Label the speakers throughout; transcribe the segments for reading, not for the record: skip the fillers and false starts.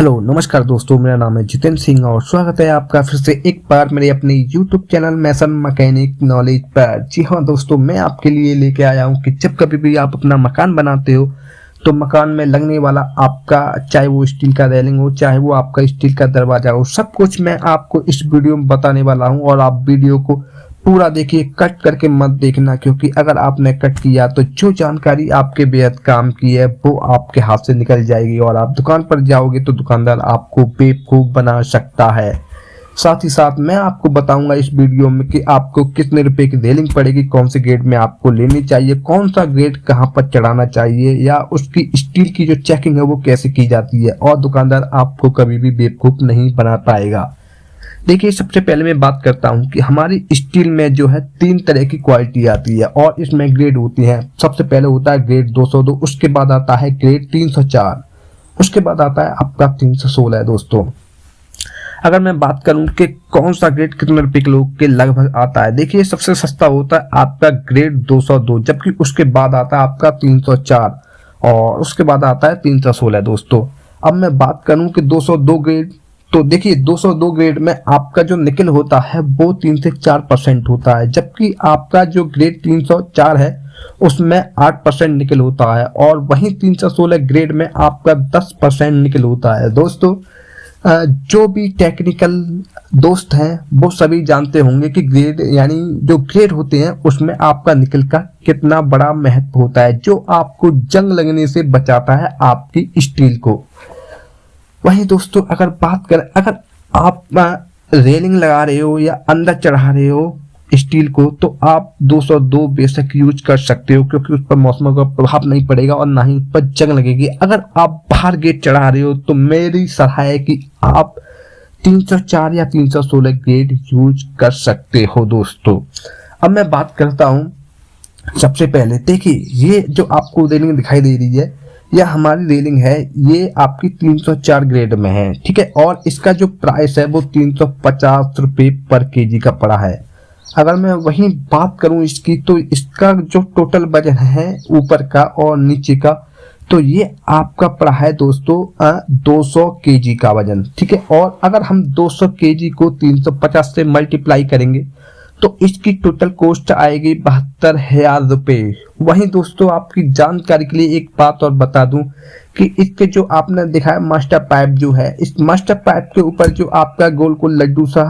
Speaker 1: Hello नमस्कार दोस्तों, मेरा नाम है जितेंद्र सिंह और स्वागत है आपका फिर से एक बार मेरे अपने YouTube चैनल मैसन मैकेनिक नॉलेज पर। जी हाँ दोस्तों, मैं आपके लिए लेके आया हूँ कि जब कभी भी आप अपना मकान बनाते हो तो मकान में लगने वाला आपका, चाहे वो स्टील का रेलिंग हो, चाहे वो आपका स्टील का दरवाजा हो, सब कुछ मैं आपको इस वीडियो में बताने वाला हूँ। और आप वीडियो को पूरा देखिए, कट करके मत देखना, क्योंकि अगर आपने कट किया तो जो जानकारी आपके बेहद काम की है वो आपके हाथ से निकल जाएगी और आप दुकान पर जाओगे तो दुकानदार आपको बेवकूफ बना सकता है। साथ ही साथ मैं आपको बताऊंगा इस वीडियो में कि आपको कितने रुपए की रेलिंग पड़ेगी, कौन से ग्रेड में आपको लेनी चाहिए, कौन सा ग्रेड कहां पर चढ़ाना चाहिए, या उसकी स्टील की जो चेकिंग है वो कैसे की जाती है, और दुकानदार आपको कभी भी बेवकूफ नहीं बना पाएगा। देखिए, सबसे पहले मैं बात करता हूं कि हमारी स्टील में जो है 3 तरह की क्वालिटी आती है और इसमें ग्रेड होती है। सबसे पहले होता है ग्रेड 202, उसके बाद आता है ग्रेड 304, उसके बाद आता है आपका 316 दोस्तों। अगर मैं बात करूं कि कौन सा ग्रेड कितने रुपए किलो के लगभग आता है, देखिए सबसे सस्ता होता है आपका ग्रेड 202, जबकि उसके बाद आता है आपका 304 और उसके बाद आता है 316 दोस्तों। अब मैं बात करूं कि 202 ग्रेड, तो देखिए 202 ग्रेड में आपका जो निकल होता है वो 3 से 4% होता है, जबकि आपका जो ग्रेड 304 है उसमें 8% निकल होता है और वहीं 316 ग्रेड में आपका 10% निकल होता है दोस्तों। जो भी टेक्निकल दोस्त हैं वो सभी जानते होंगे कि ग्रेड यानी जो ग्रेड होते हैं उसमें आपका निकल का कितना बड़ा महत्व होता है, जो आपको जंग लगने से बचाता है आपकी स्टील को। वहीं दोस्तों अगर बात करें, अगर आप रेलिंग लगा रहे हो या अंदर चढ़ा रहे हो स्टील को, तो आप 202 बेशक यूज कर सकते हो, क्योंकि उस पर मौसम का प्रभाव नहीं पड़ेगा और ना ही उस पर जंग लगेगी। अगर आप बाहर गेट चढ़ा रहे हो तो मेरी सलाह है कि आप 304 या 316 ग्रेड यूज कर सकते हो दोस्तों। अब मैं बात करता हूं, सबसे पहले देखिए ये जो आपको रेलिंग दिखाई दे रही है, यह हमारी रेलिंग है, ये आपकी 304 ग्रेड में है, ठीक है। और इसका जो प्राइस है वो 350 रुपये पर केजी का पड़ा है। अगर मैं वहीं बात करूं इसकी, तो इसका जो टोटल वजन है ऊपर का और नीचे का, तो ये आपका पड़ा है दोस्तों 200 केजी का वजन, ठीक है। और अगर हम 200 केजी को 350 से मल्टीप्लाई करेंगे तो इसकी टोटल कॉस्ट आएगी 72,000 रुपये। वहीं दोस्तों आपकी जानकारी के लिए एक बात और बता दूं कि इसके जो आपने देखा है मास्टर पाइप जो है, इस मास्टर पाइप के ऊपर जो आपका गोल गोल लड्डू सा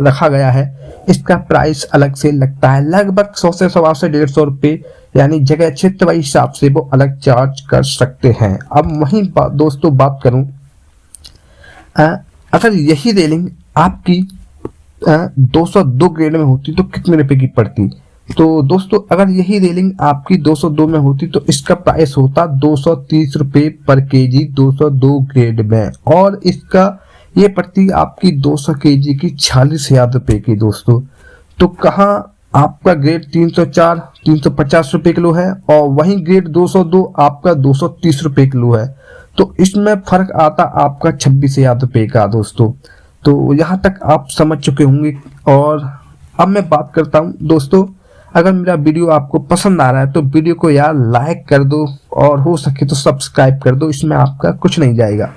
Speaker 1: रखा गया है, इसका प्राइस अलग से लगता है, लगभग 100 से 150 रुपये, यानी जगह क्षेत्र वाइज हिसाब से वो अलग चार्ज कर सकते हैं। अब वहीं दोस्तों बात करूं, अगर यही रेलिंग आपकी 202 ग्रेड में होती तो कितने रुपए की पड़ती, तो दोस्तों अगर यही रेलिंग आपकी 202 में होती तो इसका प्राइस होता 230 रुपये पर केजी 202 ग्रेड में, और इसका ये पड़ती आपकी 200 केजी की 46,000 रुपये की दोस्तों। तो कहाँ आपका ग्रेड 304 350 रुपये किलो है और वहीं ग्रेड 202 आपका 230 रुपये किलो है, तो इसमें फर्क आता आपका 26,000 रुपये का दोस्तों। तो यहाँ तक आप समझ चुके होंगे। और अब मैं बात करता हूँ दोस्तों, अगर मेरा वीडियो आपको पसंद आ रहा है तो वीडियो को यार लाइक कर दो और हो सके तो सब्सक्राइब कर दो, इसमें आपका कुछ नहीं जाएगा।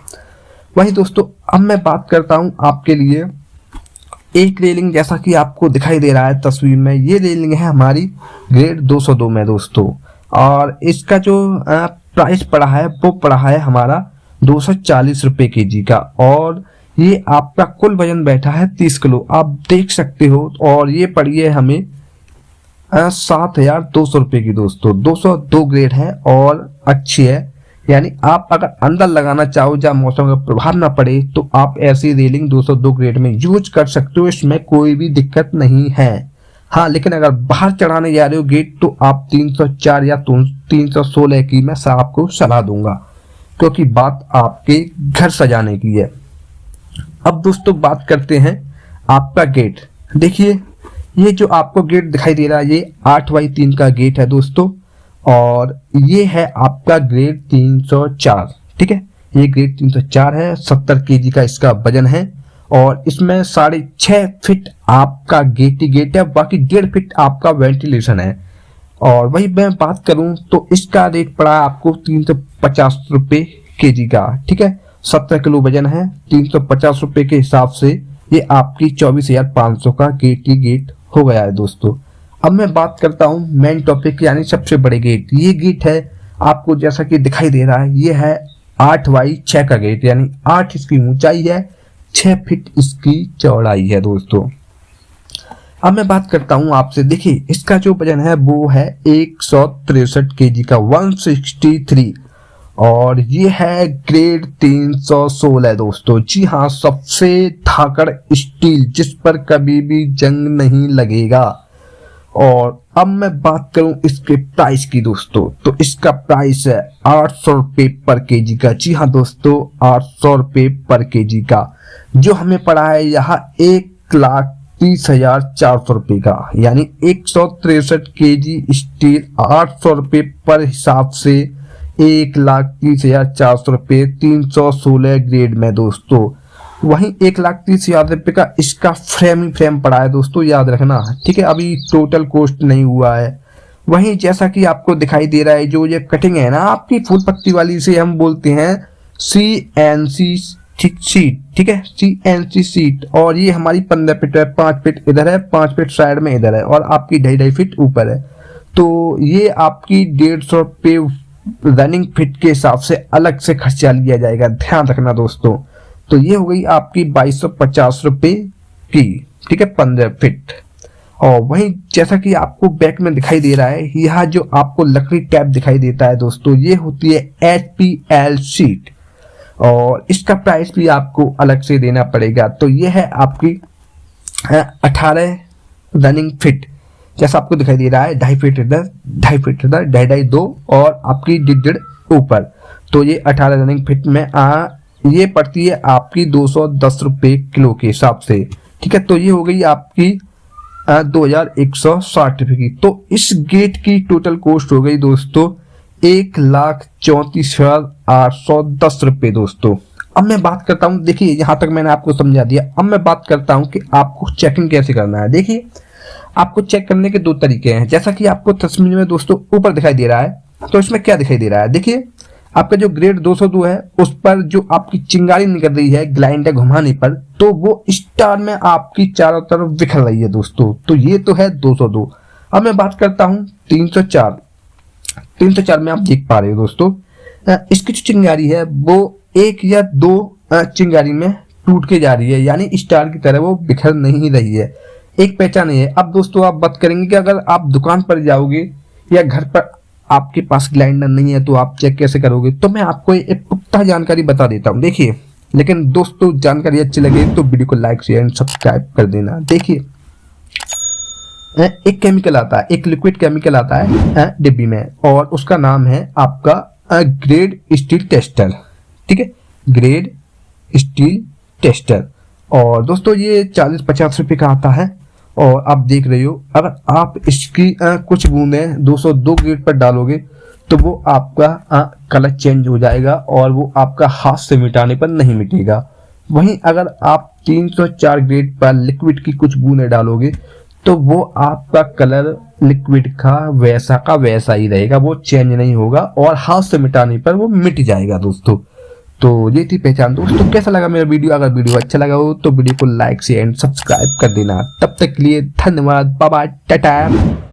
Speaker 1: वही दोस्तों अब मैं बात करता हूँ आपके लिए एक रेलिंग, जैसा कि आपको दिखाई दे रहा है तस्वीर में, ये रेलिंग है हमारी ग्रेड 202 में दोस्तों, और इसका जो प्राइस पड़ा है वो पड़ा है हमारा 240 रुपये केजी का, और ये आपका कुल वजन बैठा है 30 किलो, आप देख सकते हो। और ये पड़ी है हमें 7,200 रुपये की दोस्तों। 202 ग्रेड है और अच्छी है, यानी आप अगर अंदर लगाना चाहो जहाँ मौसम का प्रभाव ना पड़े तो आप ऐसी रेलिंग 202 ग्रेड में यूज कर सकते हो, इसमें कोई भी दिक्कत नहीं है। हाँ, लेकिन अगर बाहर चढ़ाने जा रहे हो गेट तो आप 304 या 316 की मैं आपको सलाह दूंगा, क्योंकि बात आपके घर सजाने की है। अब दोस्तों बात करते हैं आपका गेट। देखिए ये जो आपको गेट दिखाई दे रहा है ये 8x3 का गेट है दोस्तों, और ये है आपका ग्रेड 304, ठीक है। ये ग्रेड 304 है, 70 केजी का इसका वजन है, और इसमें 6.5 फीट आपका गेट ही गेट है, बाकी 1.5 फीट आपका वेंटिलेशन है। और वही मैं बात करूं तो इसका रेट पड़ा आपको 350 रुपये केजी का, ठीक है। 17 किलो वजन है, 350 रुपए के हिसाब से ये आपकी 24,500 का गेट की गेट हो गया है दोस्तों। अब मैं बात करता हूँ मेन टॉपिक यानी सबसे बड़े गेट। ये गेट है आपको जैसा कि दिखाई दे रहा है, ये है 8x6 का गेट, यानी 8 इसकी ऊंचाई है, 6 फीट इसकी चौड़ाई है दोस्तों। अब मैं बात करता हूं आपसे, देखिए इसका जो वजन है वो है 163 केजी का, 163, और ये है ग्रेड 316 दोस्तों। जी हाँ, सबसे धाकड़ स्टील जिस पर कभी भी जंग नहीं लगेगा। और अब मैं बात करूं इसके प्राइस की दोस्तों, तो इसका प्राइस है 800 रुपये पर केजी का। जी हाँ दोस्तों, 800 रुपये पर केजी का, जो हमें पड़ा है यहाँ 1,30,400 रुपये का, यानी 163 केजी स्टील 800 रुपये पर हिसाब से 1,30,400 रुपये 316 ग्रेड में दोस्तों। वहीं 1,30,000 रुपये का इसका फ्रेम ही फ्रेम पड़ा है दोस्तों, याद रखना, ठीक है। अभी टोटल कॉस्ट नहीं हुआ है। वहीं जैसा कि आपको दिखाई दे रहा है, जो ये कटिंग है ना आपकी फुल पत्ती वाली, से हम बोलते हैं CNC सीट, ठीक है, CNC सीट। और ये हमारी 15 फीट है, 5 फीट इधर है, 5 फीट साइड में इधर है, और आपकी 2.5 फीट ऊपर है। तो ये आपकी 150 रुपये रनिंग फिट के हिसाब से अलग से खर्चा लिया जाएगा, ध्यान रखना दोस्तों। तो ये हो गई आपकी 2250 रुपये की, ठीक है, 15 फीट। और वहीं जैसा कि आपको बैक में दिखाई दे रहा है, यह जो आपको लकड़ी टैप दिखाई देता है दोस्तों, ये होती है HPL सीट, और इसका प्राइस भी आपको अलग से देना पड़ेगा। तो ये है आपकी 18 रनिंग फिट, जैसा आपको दिखाई दे रहा है, 2.5 फीट इधर, 2.5 फीट इधर, 2.5 2, और आपकी 1.5 ऊपर। तो ये 18 रनिंग फिट में ये पड़ती है आपकी 210 रुपये किलो के हिसाब से, ठीक है। तो ये हो गई आपकी 2,160 रुपये की। तो इस गेट की टोटल कॉस्ट हो गई दोस्तों 1,34,810 रुपये दोस्तों। अब मैं बात करता हूँ, देखिए यहाँ तक मैंने आपको समझा दिया। अब मैं बात करता हूँ कि आपको चेकिंग कैसे करना है। देखिए आपको चेक करने के 2 तरीके हैं, जैसा कि आपको तस्वीर में दोस्तों ऊपर दिखाई दे रहा है। तो इसमें क्या दिखाई दे रहा है, देखिए आपका जो ग्रेड 202 है, उस पर जो आपकी चिंगारी निकल रही है ग्लाइंडर घुमाने पर, तो वो स्टार में आपकी चारों तरफ बिखर रही है दोस्तों। तो ये तो है 202। अब मैं बात करता हूँ 304 में आप देख पा रहे हो दोस्तों, इसकी जो चिंगारी है वो 1 या 2 चिंगारी में टूट के जा रही है, यानी स्टार की तरह वो बिखर नहीं रही है, एक पहचान है। अब दोस्तों आप बात करेंगे कि अगर आप दुकान पर जाओगे या घर पर आपके पास ग्लाइंडर नहीं है तो आप चेक कैसे करोगे। तो मैं आपको एक पुख्ता जानकारी बता देता हूँ, देखिए। लेकिन दोस्तों जानकारी अच्छी लगे तो वीडियो को लाइक शेयर एंड सब्सक्राइब कर देना। देखिए एक केमिकल आता है, एक लिक्विड केमिकल आता है डिब्बी में, और उसका नाम है आपका ग्रेड स्टील टेस्टर, ठीक है, ग्रेड स्टील टेस्टर। और दोस्तों ये 40-50 रुपये का आता है। और आप देख रहे हो, अगर आप इसकी कुछ बूंदें 202 ग्रेड पर डालोगे तो वो आपका कलर चेंज हो जाएगा, और वो आपका हाथ से मिटाने पर नहीं मिटेगा। वहीं अगर आप 304 ग्रेड पर लिक्विड की कुछ बूंदें डालोगे तो वो आपका कलर लिक्विड का वैसा ही रहेगा, वो चेंज नहीं होगा, और हाथ से मिटाने पर वो मिट जाएगा दोस्तों। तो ये थी पहचान दोस्तों। कैसा लगा मेरा वीडियो? अगर वीडियो अच्छा लगा हो तो वीडियो को लाइक शेयर एंड सब्सक्राइब कर देना। तब तक के लिए धन्यवाद, बाय बाय, टाटा।